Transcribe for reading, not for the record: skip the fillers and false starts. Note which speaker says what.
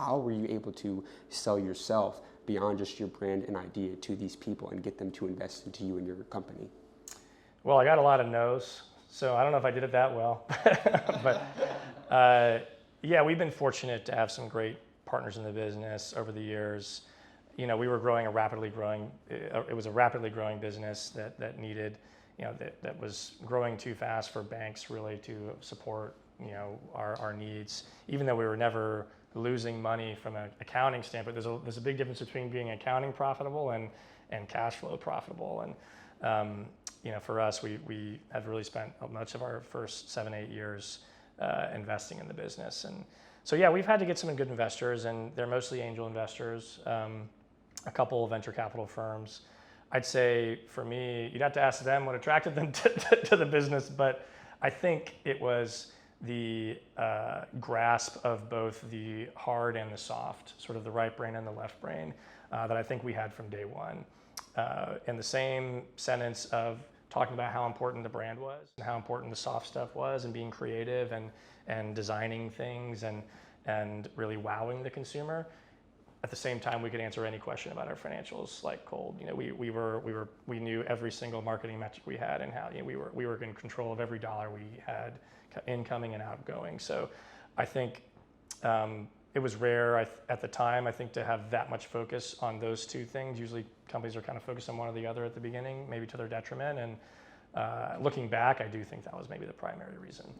Speaker 1: how were you able to sell yourself beyond just your brand and idea to these people and get them to invest into you and your company?
Speaker 2: Well, I got a lot of no's, so I don't know if I did it that well. But yeah, we've been fortunate to have some great partners in the business over the years. You know, we were growing it was a rapidly growing business that needed, you know, that was growing too fast for banks really to support, you know, our needs. Even though we were never losing money from an accounting standpoint, there's a big difference between being accounting profitable and cash flow profitable. And you know, for us, we have really spent much of our first 7-8 years investing in the business. And so yeah, we've had to get some good investors, and they're mostly angel investors. A couple of venture capital firms. I'd say for me, you'd have to ask them what attracted them to the business, but I think it was the grasp of both the hard and the soft, sort of the right brain and the left brain, that I think we had from day one. In the same sentence of talking about how important the brand was and how important the soft stuff was, and being creative and designing things and really wowing the consumer. At the same time, we could answer any question about our financials like cold. You know, we knew every single marketing metric we had, and how, you know, we were in control of every dollar we had incoming and outgoing. So I think it was rare at the time, I think, to have that much focus on those two things. Usually companies are kind of focused on one or the other at the beginning, maybe to their detriment. And looking back, I do think that was maybe the primary reason.